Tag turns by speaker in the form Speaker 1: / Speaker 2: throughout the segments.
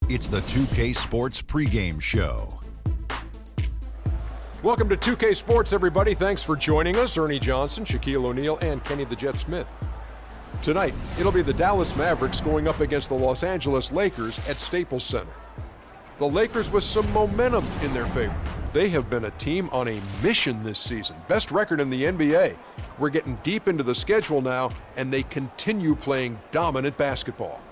Speaker 1: It's the 2K Sports pregame show.
Speaker 2: Welcome to 2K Sports, everybody. Thanks for joining us. Ernie Johnson, Shaquille O'Neal, and Kenny the Jet Smith. Tonight, it'll be the Dallas Mavericks going up against the Los Angeles Lakers at Staples Center. The Lakers with some momentum in their favor. They have been a team on a mission this season. Best record in the NBA. We're getting deep into the schedule now, and they continue playing dominant basketball.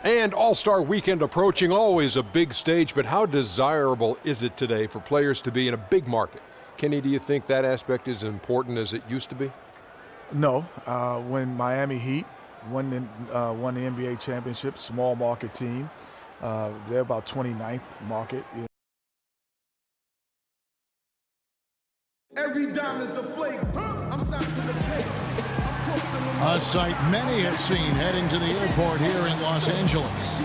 Speaker 2: And All-Star Weekend approaching, always a big stage, but how desirable is it today for players to be in a big market? Kenny, do you think that aspect is as important as it used to be?
Speaker 3: No. When Miami Heat won the NBA championship, small market team, they're about 29th market.
Speaker 4: Every diamond's a flake. I'm signed to the pay.
Speaker 5: A sight many have seen heading to the airport here in Los Angeles.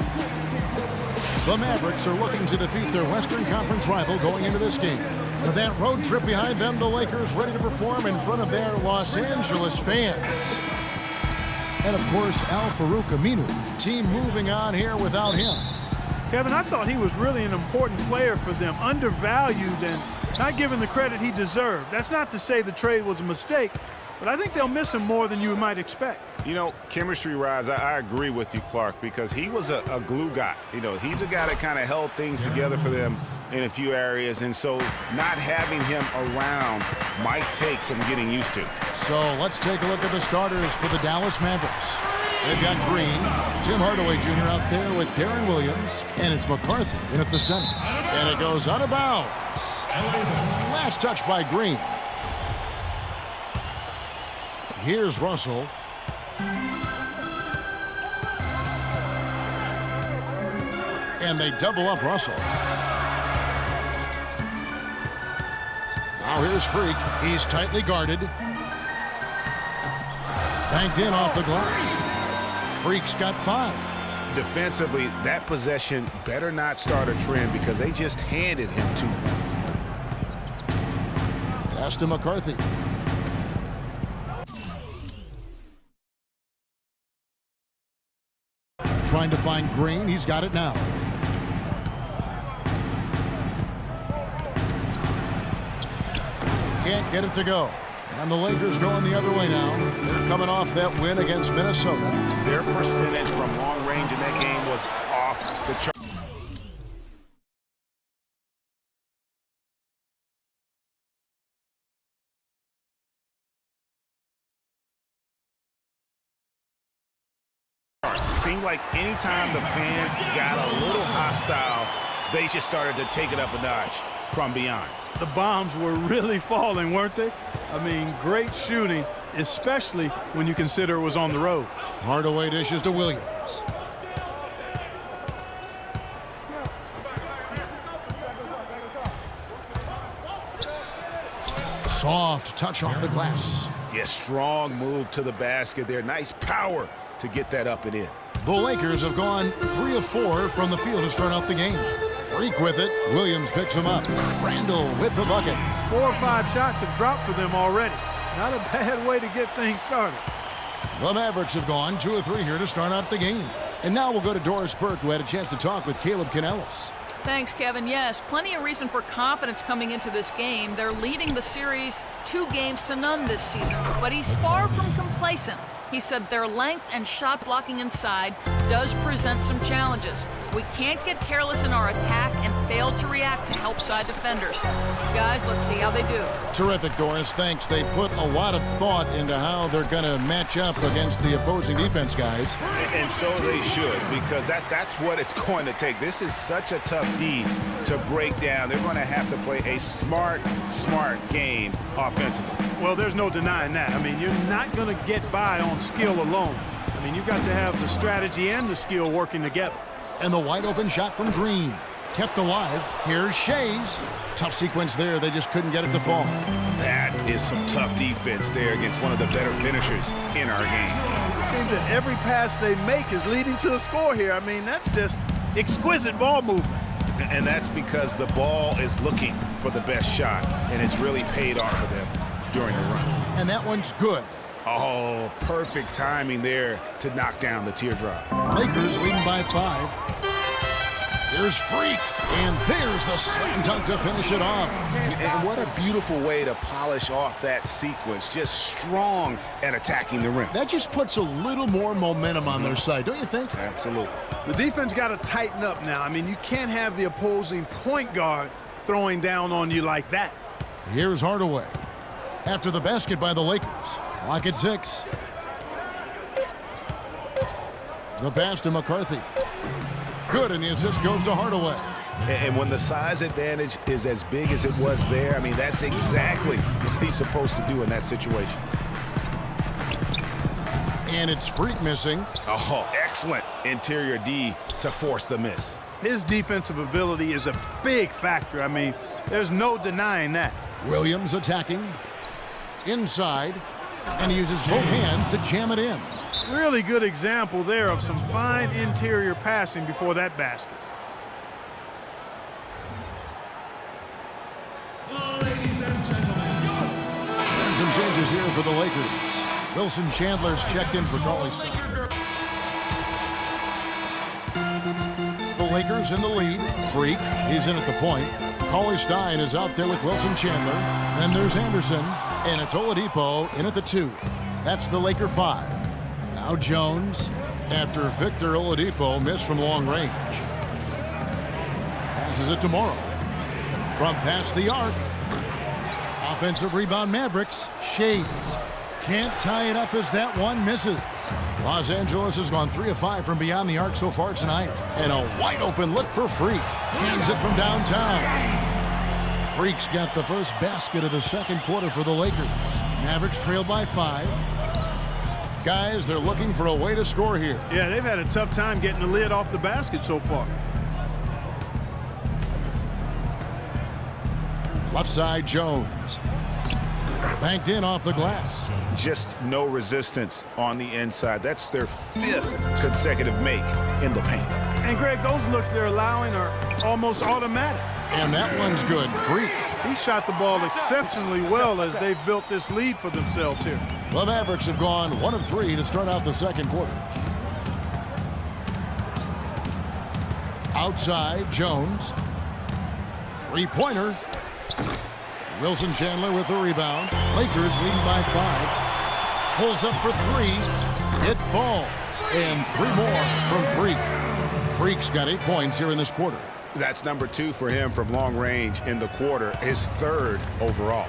Speaker 5: The Mavericks are looking to defeat their Western Conference rival going into this game. With that road trip behind them, the Lakers ready to perform in front of their Los Angeles fans. And of course, Al-Farouq Aminu, team moving on here without him.
Speaker 6: Kevin, I thought he was really an important player for them, undervalued and not given the credit he deserved. That's not to say the trade was a mistake, but I think they'll miss him more than you might expect.
Speaker 7: You know, chemistry-wise, I agree with you, Clark, because he was a glue guy. You know, he's a guy that kind of held things together for them in a few areas, and so not having him around might take some getting used to.
Speaker 5: So let's take a look at the starters for the Dallas Mavericks. They've got Green, Tim Hardaway Jr. out there with Darren Williams, and it's McCarthy in at the center. And it goes out of bounds. Last touch by Green. Here's Russell. And they double up Russell. Now here's Freak. He's tightly guarded. Banked in off the glass. Freak's got 5.
Speaker 7: Defensively, that possession better not start a trend because they just handed him 2 points.
Speaker 5: Pass to McCarthy. Trying to find Green. He's got it now. Can't get it to go. And the Lakers going the other way now. They're coming off that win against Minnesota.
Speaker 7: Their percentage from long range in that game was off the chart. It seemed like anytime the fans got a little hostile, they just started to take it up a notch from beyond.
Speaker 6: The bombs were really falling, weren't they? I mean, great shooting, especially when you consider it was on the road.
Speaker 5: Hardaway dishes to Williams. Soft touch off the glass.
Speaker 7: Yeah, strong move to the basket there. Nice power to get that up and in.
Speaker 5: The Lakers have gone 3 of 4 from the field to start out the game. Freak with it. Williams picks him up. Randall with the bucket.
Speaker 6: 4 or 5 shots have dropped for them already. Not a bad way to get things started.
Speaker 5: The Mavericks have gone 2 of 3 here to start out the game. And now we'll go to Doris Burke, who had a chance to talk with Caleb Canellis.
Speaker 8: Thanks, Kevin. Yes, plenty of reason for confidence coming into this game. They're leading the series 2-0 this season, but he's far from complacent. He said their length and shot blocking inside does present some challenges. We can't get careless in our attack and fail to react to help side defenders. Guys, let's see how they do.
Speaker 5: Terrific, Doris. Thanks. They put a lot of thought into how they're going to match up against the opposing defense, guys.
Speaker 7: And so they should, because that's what it's going to take. This is such a tough D to break down. They're going to have to play a smart game offensively.
Speaker 6: Well, there's no denying that. I mean, you're not going to get by on skill alone. I mean, you've got to have the strategy and the skill working together.
Speaker 5: And the wide open shot from Green. Kept alive. Here's Shays. Tough sequence there. They just couldn't get it to fall.
Speaker 7: That is some tough defense there against one of the better finishers in our game.
Speaker 6: It seems that every pass they make is leading to a score here. I mean, that's just exquisite ball movement.
Speaker 7: And that's because the ball is looking for the best shot, and it's really paid off for them during the run.
Speaker 5: And that one's good.
Speaker 7: Oh, perfect timing there to knock down the teardrop.
Speaker 5: Lakers leading by 5. Here's Freak, and there's the slam dunk to finish it off.
Speaker 7: And what a beautiful way to polish off that sequence. Just strong at attacking the rim.
Speaker 5: That just puts a little more momentum on their side, don't you think?
Speaker 7: Absolutely.
Speaker 6: The defense got to tighten up now. I mean, you can't have the opposing point guard throwing down on you like that.
Speaker 5: Here's Hardaway. After the basket by the Lakers. Clock at 6. The pass to McCarthy. Good, and the assist goes to Hardaway.
Speaker 7: And when the size advantage is as big as it was there, I mean, that's exactly what he's supposed to do in that situation.
Speaker 5: And it's Freak missing.
Speaker 7: Oh, excellent interior D to force the miss.
Speaker 6: His defensive ability is a big factor. I mean, there's no denying that.
Speaker 5: Williams attacking. Inside. And he uses both hands to jam it in.
Speaker 6: Really good example there of some fine interior passing before that basket.
Speaker 4: Ladies and gentlemen,
Speaker 5: And some changes here for the Lakers. Wilson Chandler's checked in for Cauley Stein. The Lakers in the lead. Freak, he's in at the point. Cauley Stein is out there with Wilson Chandler. Then there's Anderson. And it's Oladipo in at the 2. That's the Laker 5. Now Jones, after Victor Oladipo missed from long range. Passes it to Morrow. From past the arc. Offensive rebound Mavericks. Shades. Can't tie it up as that one misses. Los Angeles has gone 3 of 5 from beyond the arc so far tonight. And a wide open look for Freak. Cans it from downtown. Freak's got the first basket of the second quarter for the Lakers. Mavericks trail by 5. Guys, they're looking for a way to score here.
Speaker 6: Yeah, they've had a tough time getting the lid off the basket so far.
Speaker 5: Left side, Jones. Banked in off the glass.
Speaker 7: Just no resistance on the inside. That's their 5th consecutive make in the paint.
Speaker 6: And, Greg, those looks they're allowing are almost automatic.
Speaker 5: And that one's good. Freak.
Speaker 6: He shot the ball exceptionally well as they've built this lead for themselves here.
Speaker 5: The Mavericks have gone 1 of 3 to start out the second quarter. Outside, Jones. Three-pointer. Wilson Chandler with the rebound. Lakers leading by 5. Pulls up for 3. It falls. And 3 more from Freak. Freak's got 8 points here in this quarter.
Speaker 7: That's number 2 for him from long range in the quarter, his 3rd overall.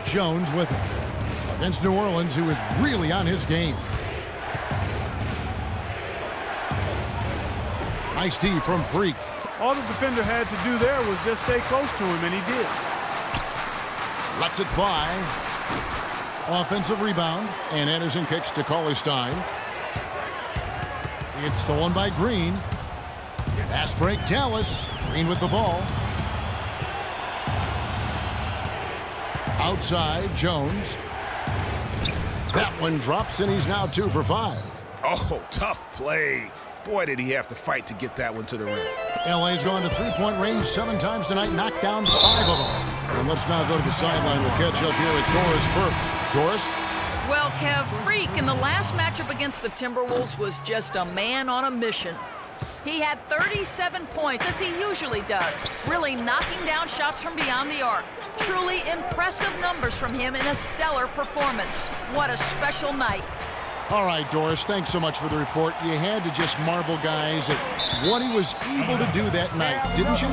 Speaker 5: Jones with it against New Orleans, who is really on his game. Nice D from Freak.
Speaker 6: All the defender had to do there was just stay close to him, and he did.
Speaker 5: Lets it fly. Offensive rebound, and Anderson kicks to Cauley Stein. It's stolen by Green. Fast break, Dallas. Green with the ball. Outside, Jones. That one drops, and he's now 2 for 5.
Speaker 7: Oh, tough play. Boy, did he have to fight to get that one to the rim.
Speaker 5: LA's gone to three-point range 7 times tonight, knocked down 5 of them. And let's now go to the sideline. We'll catch up here with Doris Burke. Doris?
Speaker 8: Well, Kev, Freak in the last matchup against the Timberwolves was just a man on a mission. He had 37 points, as he usually does, really knocking down shots from beyond the arc. Truly impressive numbers from him in a stellar performance. What a special night.
Speaker 5: All right, Doris, thanks so much for the report. You had to just marvel, guys, at what he was able to do that night, didn't you?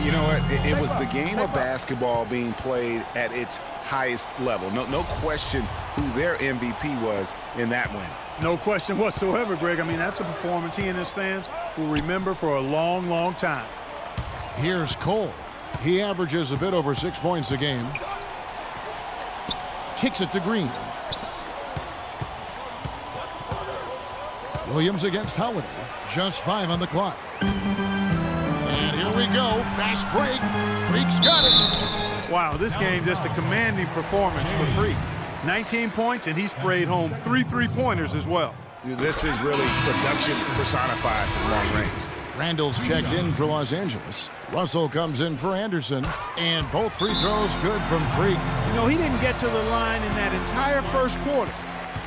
Speaker 7: You know what? It was the game of basketball being played at its highest level. No question who their MVP was in that win.
Speaker 6: No question whatsoever, Greg. I mean, that's a performance he and his fans will remember for a long, long time.
Speaker 5: Here's Cole. He averages a bit over 6 points a game. Kicks it to Green. Williams against Holiday. Just 5 on the clock. And here we go. Fast break. Freak's got it.
Speaker 6: Wow, this game just a commanding performance for Freak. 19 points, and he sprayed home 3 3-pointers as well.
Speaker 7: This is really production personified from long range.
Speaker 5: Randall's checked in for Los Angeles. Russell comes in for Anderson. And both free throws good from Freak.
Speaker 6: You know, he didn't get to the line in that entire first quarter.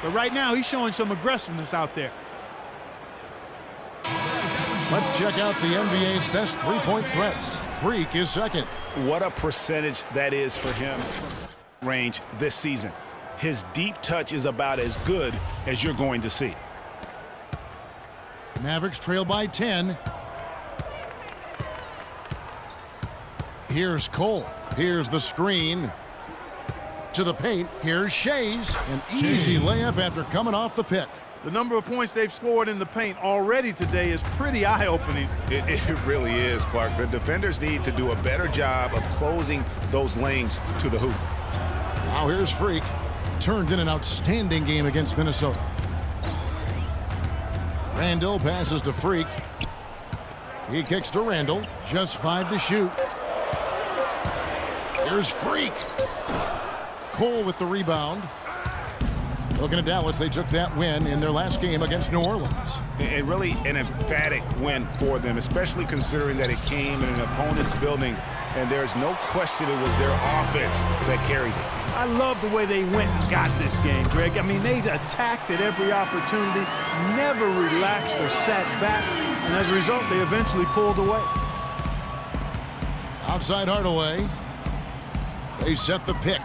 Speaker 6: But right now, he's showing some aggressiveness out there.
Speaker 5: Let's check out the NBA's best three-point threats. Freak is second.
Speaker 7: What a percentage that is for him range this season. His deep touch is about as good as you're going to see.
Speaker 5: Mavericks trail by 10. Here's Cole. Here's the screen. To the paint. Here's Shays. An easy layup after coming off the pick.
Speaker 6: The number of points they've scored in the paint already today is pretty eye-opening.
Speaker 7: It really is, Clark. The defenders need to do a better job of closing those lanes to the hoop.
Speaker 5: Now here's Freak. Turned in an outstanding game against Minnesota. Randall passes to Freak. He kicks to Randall. Just 5 to shoot. Here's Freak. Cole with the rebound. Looking at Dallas, they took that win in their last game against New Orleans.
Speaker 7: And really an emphatic win for them, especially considering that it came in an opponent's building, and there's no question it was their offense that carried it.
Speaker 6: I love the way they went and got this game, Greg. I mean, they attacked at every opportunity, never relaxed or sat back, and as a result, they eventually pulled away.
Speaker 5: Outside Hardaway. They set the pick.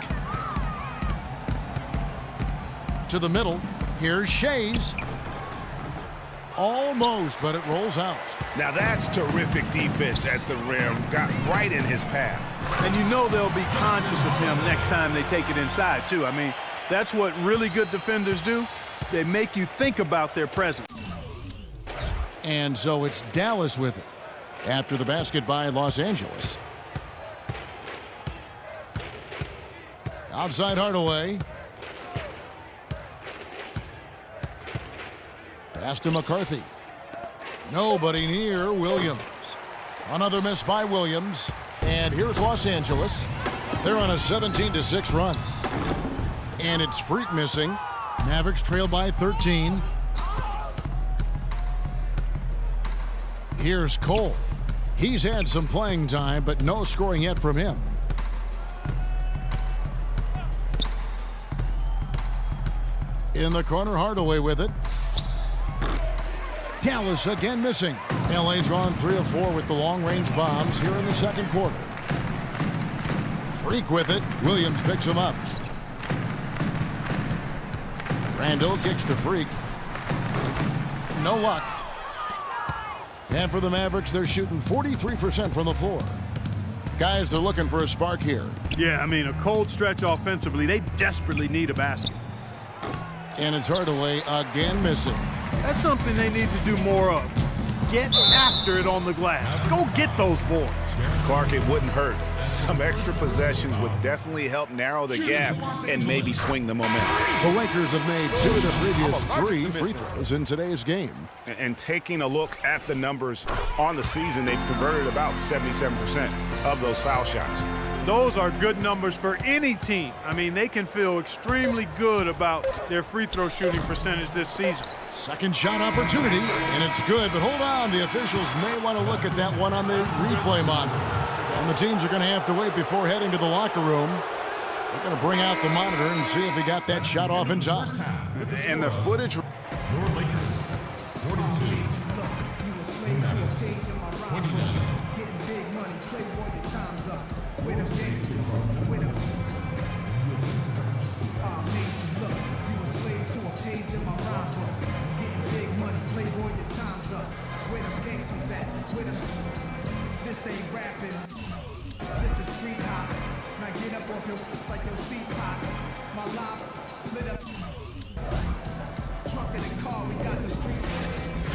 Speaker 5: To the middle. Here's Shays. Almost, but it rolls out.
Speaker 7: Now that's terrific defense at the rim. Got right in his path.
Speaker 6: And you know they'll be conscious of him next time they take it inside, too. I mean, that's what really good defenders do. They make you think about their presence.
Speaker 5: And so it's Dallas with it. After the basket by Los Angeles. Outside Hardaway. Pass to McCarthy. Nobody near Williams. Another miss by Williams. And here's Los Angeles. They're on a 17-6 run. And it's Freak missing. Mavericks trail by 13. Here's Cole. He's had some playing time, but no scoring yet from him. In the corner, Hardaway with it. Dallas again missing. LA's gone 3 of 4 with the long-range bombs here in the second quarter. Freak with it. Williams picks him up. Randall kicks to Freak. No luck. And for the Mavericks, they're shooting 43% from the floor. Guys, they're looking for a spark here.
Speaker 6: Yeah, I mean, a cold stretch offensively. They desperately need a basket.
Speaker 5: And it's Hardaway again missing.
Speaker 6: That's something they need to do more of. Get after it on the glass. Go get those boards.
Speaker 7: Clark, it wouldn't hurt. Some extra possessions would definitely help narrow the gap and maybe swing the momentum.
Speaker 5: The Lakers have made 2 of the previous 3 free throws in today's game.
Speaker 7: And taking a look at the numbers on the season, they've converted about 77% of those foul shots.
Speaker 6: Those are good numbers for any team. I mean, they can feel extremely good about their free throw shooting percentage this season.
Speaker 5: Second shot opportunity, and it's good, but hold on. The officials may want to look at that one on the replay monitor. And the teams are going to have to wait before heading to the locker room. They're going to bring out the monitor and see if he got that shot off in time.
Speaker 7: And the footage...
Speaker 4: Your Lakers, 42. You a slave to a page in my rhyme. Getting big money, playboy, your time's up. With them gangsters, with them. I made you look. You a slave to a page in my rhyme book. Getting big money, playboy, your time's up. Where them gangsters at? With them. This ain't rapping. This is street hop. Now get up off your like your seat's hot. My life lit up. Trunk in the car, we got the street.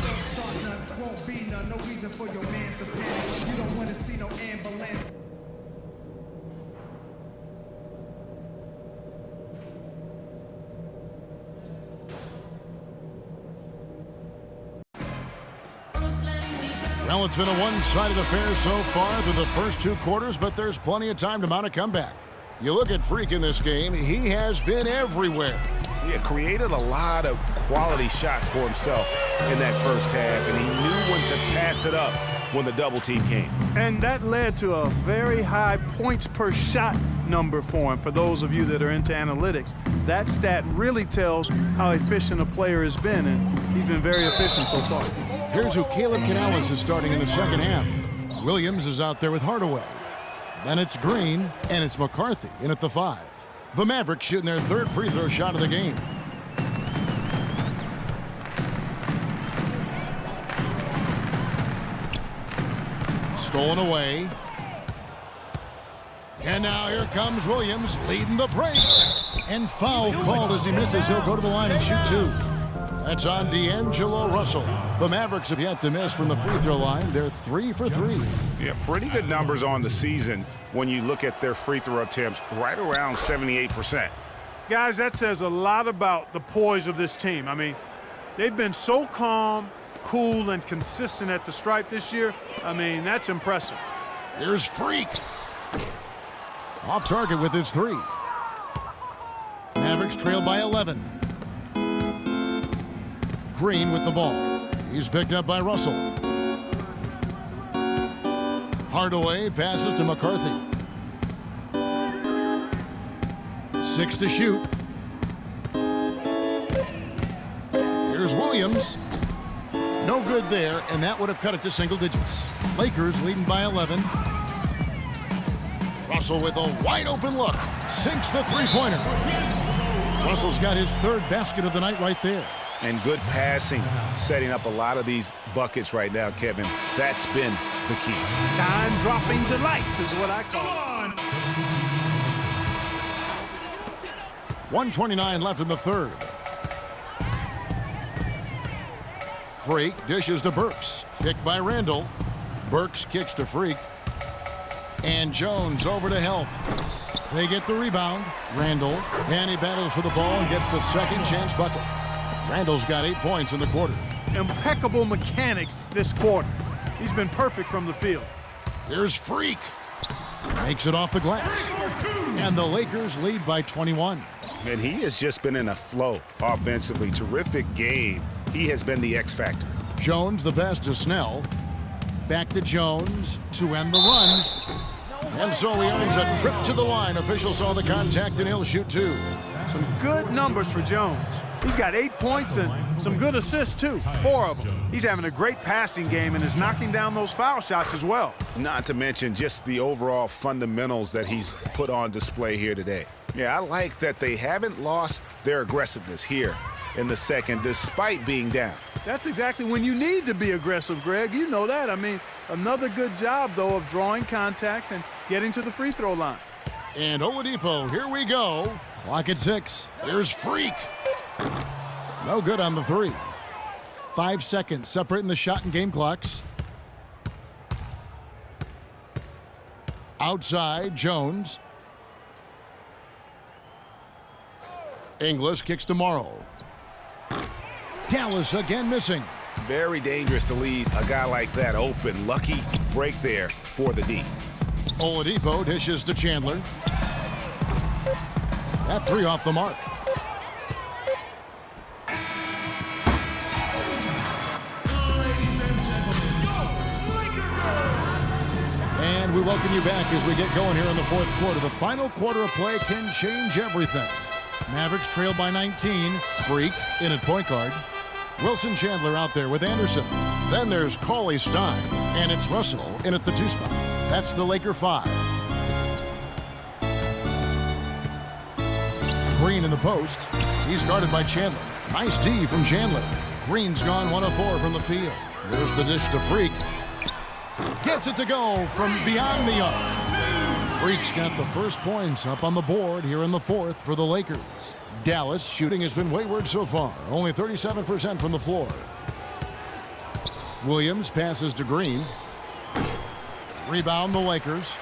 Speaker 4: Don't start none, won't be none. No reason for your mans to panic. You don't want to see no ambulance.
Speaker 5: Well, it's been a one-sided affair so far through the first 2 quarters, but there's plenty of time to mount a comeback. You look at Freak in this game, he has been everywhere.
Speaker 7: He created a lot of quality shots for himself in that first half, and he knew when to pass it up when the double team came.
Speaker 6: And that led to a very high points per shot number for him. For those of you that are into analytics, that stat really tells how efficient a player has been, and he's been very efficient so far.
Speaker 5: Here's who Caleb Canales is starting in the second half. Williams is out there with Hardaway. Then it's Green, and it's McCarthy in at the 5. The Mavericks shooting their third free throw shot of the game. Stolen away. And now here comes Williams leading the break. And foul called as he misses. He'll go to the line and shoot 2. That's on D'Angelo Russell. The Mavericks have yet to miss from the free throw line. They're 3 for 3.
Speaker 7: Yeah, pretty good numbers on the season when you look at their free throw attempts, right around 78%.
Speaker 6: Guys, that says a lot about the poise of this team. I mean, they've been so calm, cool, and consistent at the stripe this year. I mean, that's impressive.
Speaker 5: Here's Freak. Off target with his 3. Mavericks trail by 11. Green with the ball. He's picked up by Russell. Hardaway passes to McCarthy. 6 to shoot. Here's Williams. No good there, and that would have cut it to single digits. Lakers leading by 11. Russell with a wide open look. Sinks the three-pointer. Russell's got his 3rd basket of the night right there.
Speaker 7: And good passing, setting up a lot of these buckets right now, Kevin. That's been the key.
Speaker 6: Time-dropping delights is what I call it.
Speaker 5: 1:29 left in the 3rd. Freak dishes to Burks. Picked by Randall. Burks kicks to Freak. And Jones over to help. They get the rebound. Randall. And he battles for the ball and gets the second chance bucket. Randall's got 8 points in the quarter.
Speaker 6: Impeccable mechanics this quarter. He's been perfect from the field.
Speaker 5: Here's Freak. Makes it off the glass. And the Lakers lead by 21.
Speaker 7: And he has just been in a flow offensively. Terrific game. He has been the X factor.
Speaker 5: Jones the pass to Snell. Back to Jones to end the run. And so he earns a trip to the line. Officials saw the contact and he'll shoot 2.
Speaker 6: Some good numbers for Jones. He's got 8 points and some good assists, too. 4 of them. He's having a great passing game and is knocking down those foul shots as well.
Speaker 7: Not to mention just the overall fundamentals that he's put on display here today. Yeah, I like that they haven't lost their aggressiveness here in the second despite being down.
Speaker 6: That's exactly when you need to be aggressive, Greg. You know that. I mean, another good job, though, of drawing contact and getting to the free throw line.
Speaker 5: And Oladipo, here we go. Clock at 6. Here's Freak. No good on the 3. 5 seconds separating the shot and game clocks. Outside, Jones. Inglis kicks to Morrow. Dallas again missing.
Speaker 7: Very dangerous to leave a guy like that open. Lucky break there for the D.
Speaker 5: Oladipo dishes to Chandler. That 3 off the mark. And we welcome you back as we get going here in the 4th quarter. The final quarter of play can change everything. Mavericks trail by 19. Freak in at point guard. Wilson Chandler out there with Anderson. Then there's Cauley Stein. And it's Russell in at the 2 spot. That's the Laker 5. Green in the post. He's guarded by Chandler. Nice D from Chandler. Green's gone 1 of 4 from the field. There's the dish to Freak. Gets it to go from beyond the arc. Freak's got the first points up on the board here in the 4th for the Lakers. Dallas shooting has been wayward so far. Only 37% from the floor. Williams passes to Green. Rebound the Lakers.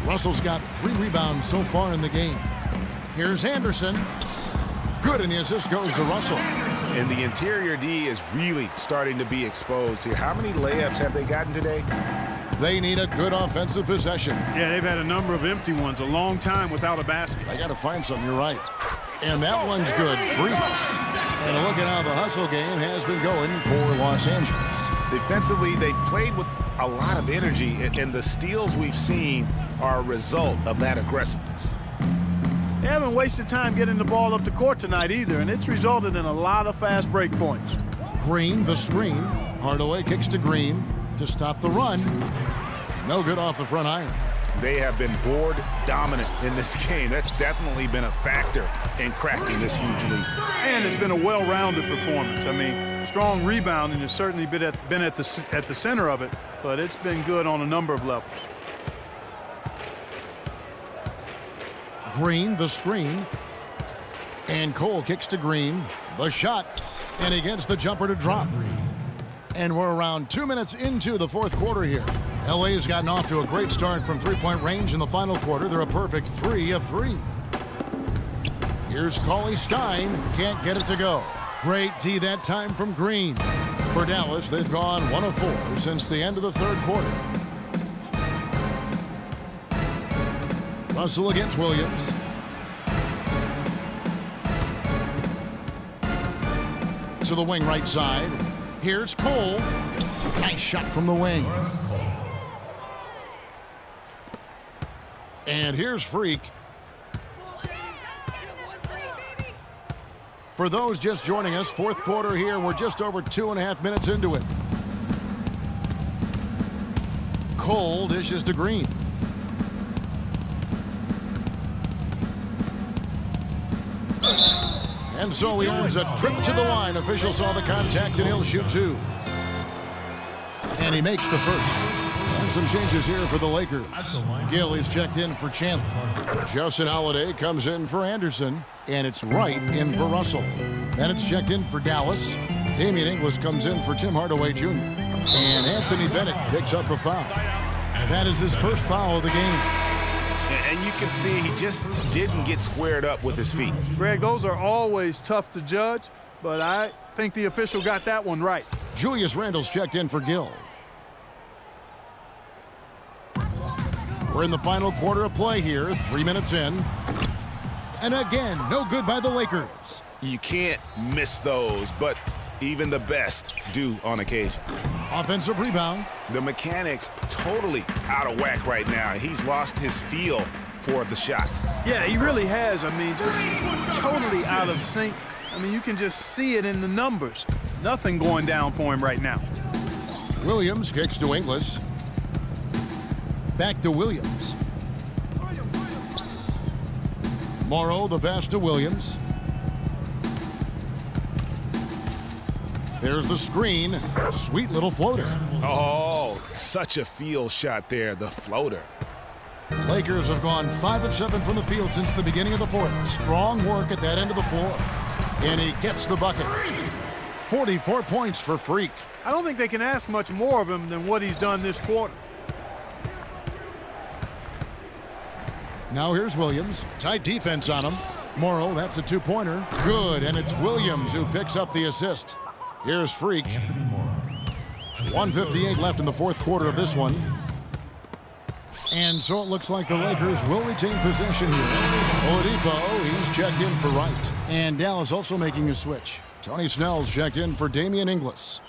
Speaker 5: Russell's got 3 rebounds so far in the game. Here's Anderson. Good, and the assist goes to Russell.
Speaker 7: And the interior D is really starting to be exposed here. How many layups have they gotten today?
Speaker 5: They need a good offensive possession.
Speaker 6: Yeah, they've had a number of empty ones, a long time without a basket.
Speaker 5: I got to find something, you're right. And that one's good. Free. And look at how the hustle game has been going for Los Angeles.
Speaker 7: Defensively, they played with a lot of energy, and the steals we've seen are a result of that aggressiveness.
Speaker 6: They haven't wasted time getting the ball up the court tonight either, and it's resulted in a lot of fast break points.
Speaker 5: Green, the screen. Hardaway kicks to Green to stop the run. No good off the front iron.
Speaker 7: They have been board dominant in this game. That's definitely been a factor in cracking this huge lead.
Speaker 6: And it's been a well-rounded performance. I mean, strong rebounding has certainly been at the center of it, but it's been good on a number of levels.
Speaker 5: Green, the screen. And Cole kicks to Green. The shot. And he gets the jumper to drop. And we're around 2 minutes into the fourth quarter here. LA's gotten off to a great start from three-point range in the final quarter. They're a perfect 3 of 3. Here's Cauley Stein. Can't get it to go. Great D that time from Green. For Dallas, they've gone 1 of 4 since the end of the third quarter. Russell against Williams. To the wing right side. Here's Cole. Nice shot from the wing. And here's Freak. For those just joining us, fourth quarter here. We're just over 2.5 minutes into it. Cole dishes to Green. And so he earns a trip to the line. Official saw the contact and he'll shoot 2. And he makes the first. And some changes here for the Lakers. Gill is checked in for Chandler. Justin Holiday comes in for Anderson. And it's Wright in for Russell. Then it's checked in for Dallas. Damian Inglis comes in for Tim Hardaway Jr. And Anthony Bennett picks up a foul. That is his first foul of the game.
Speaker 7: And you can see he just didn't get squared up with his feet.
Speaker 6: Greg, those are always tough to judge, but I think the official got that one right.
Speaker 5: Julius Randle's checked in for Gill. We're in the final quarter of play here, 3 minutes in. And again, no good by the Lakers.
Speaker 7: You can't miss those, but even the best do on occasion.
Speaker 5: Offensive rebound.
Speaker 7: The mechanics totally out of whack right now. He's lost his feel for the shot.
Speaker 6: Yeah, he really has. I mean, just totally out of sync. I mean, you can just see it in the numbers. Nothing going down for him right now.
Speaker 5: Williams kicks to Inglis. Back to Williams. Morrow, the pass to Williams. There's the screen. Sweet little floater.
Speaker 7: Oh, such a feel shot there, the floater.
Speaker 5: Lakers have gone 5 of 7 from the field since the beginning of the fourth. Strong work at that end of the floor. And he gets the bucket. 44 points for Freak.
Speaker 6: I don't think they can ask much more of him than what he's done this quarter.
Speaker 5: Now here's Williams. Tight defense on him. Morrow, that's a 2-pointer. Good, and it's Williams who picks up the assist. Here's Freak. 1:58 left in the fourth quarter of this one. And so it looks like the Lakers will retain possession here. Oladipo, he's checked in for Wright. And Dallas also making a switch. Tony Snell's checked in for Damian Inglis.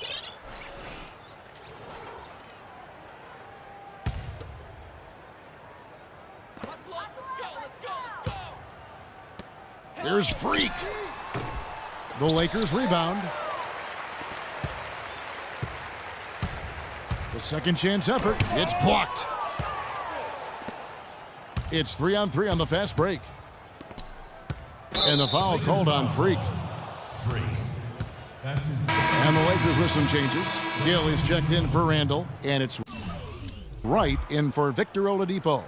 Speaker 5: Here's Freak. The Lakers rebound. The second chance effort. It's blocked. It's 3-on-3 on the fast break. And the foul called on Freak. And the Lakers with some changes. Gill is checked in for Randle. And it's Wright in for Victor Oladipo.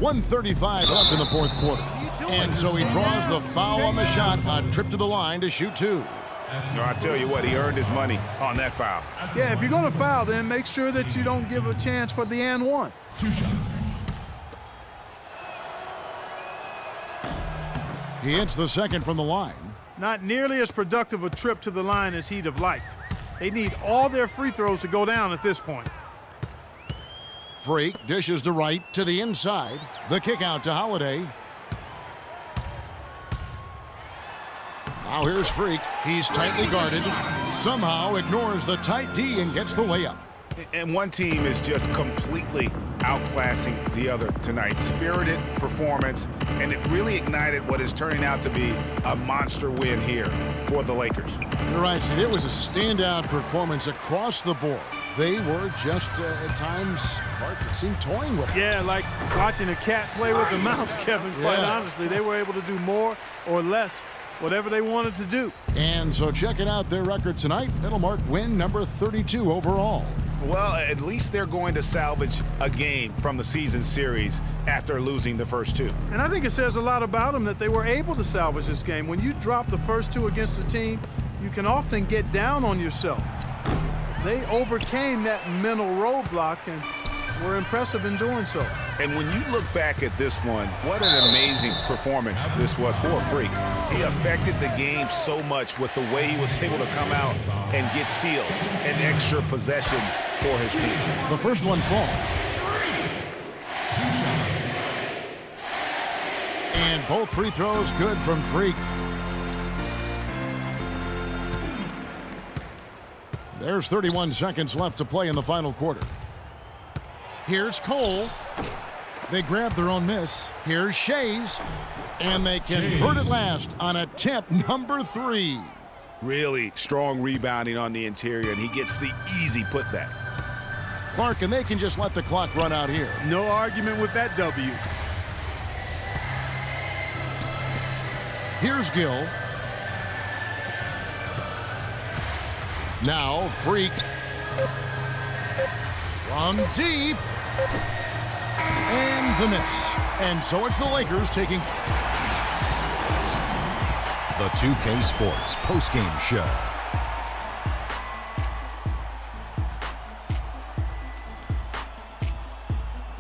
Speaker 5: .135 left in the fourth quarter. And so he draws the foul on the shot. A trip to the line to shoot 2.
Speaker 7: No, I tell you what, he earned his money on that foul.
Speaker 6: Yeah, if you're going to foul, then make sure that you don't give a chance for the and one.
Speaker 4: 2 shots.
Speaker 5: He hits the second from the line.
Speaker 6: Not nearly as productive a trip to the line as he'd have liked. They need all their free throws to go down at this point.
Speaker 5: Freak dishes to Wright to the inside. The kick out to Holiday. Now here's Freak. He's tightly guarded. Somehow ignores the tight D and gets the layup.
Speaker 7: And one team is just completely outclassing the other tonight. Spirited performance, and it really ignited what is turning out to be a monster win here for the Lakers.
Speaker 5: You're right, Steve. It was a standout performance across the board. They were just, at times, Clark, it seemed toying with it.
Speaker 6: Yeah, like watching a cat play with a mouse, Kevin, quite honestly. They were able to do more or less, whatever they wanted to do.
Speaker 5: And so checking out their record tonight, that'll mark win number 32 overall.
Speaker 7: Well, at least they're going to salvage a game from the season series after losing the first two.
Speaker 6: And I think it says a lot about them that they were able to salvage this game. When you drop the first two against a team, you can often get down on yourself. They overcame that mental roadblock and were impressive in doing so.
Speaker 7: And when you look back at this one, what an amazing performance this was for Freak. He affected the game so much with the way he was able to come out and get steals and extra possessions for his team.
Speaker 5: The first one falls. And both free throws good from Freak. There's 31 seconds left to play in the final quarter. Here's Cole. They grab their own miss. Here's Shays. And they convert at last on attempt number 3.
Speaker 7: Really strong rebounding on the interior, and he gets the easy putback.
Speaker 5: Clark, and they can just let the clock run out here.
Speaker 6: No argument with that W.
Speaker 5: Here's Gill. Now Freak. From deep. And the miss. And so it's the Lakers taking
Speaker 1: The 2K Sports postgame show.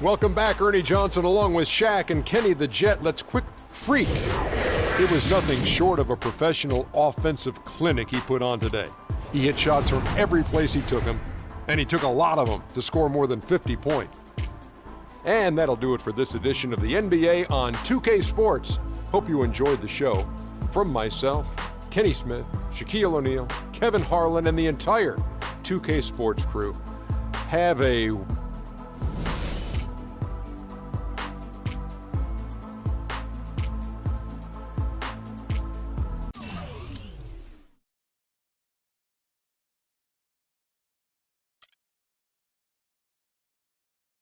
Speaker 2: Welcome back, Ernie Johnson, along with Shaq and Kenny the Jet. Let's quick Freak. It was nothing short of a professional offensive clinic he put on today. He hit shots from every place he took them, and he took a lot of them to score more than 50 points. And that'll do it for this edition of the NBA on 2K Sports. Hope you enjoyed the show. From myself, Kenny Smith, Shaquille O'Neal, Kevin Harlan, and the entire 2K Sports crew, have a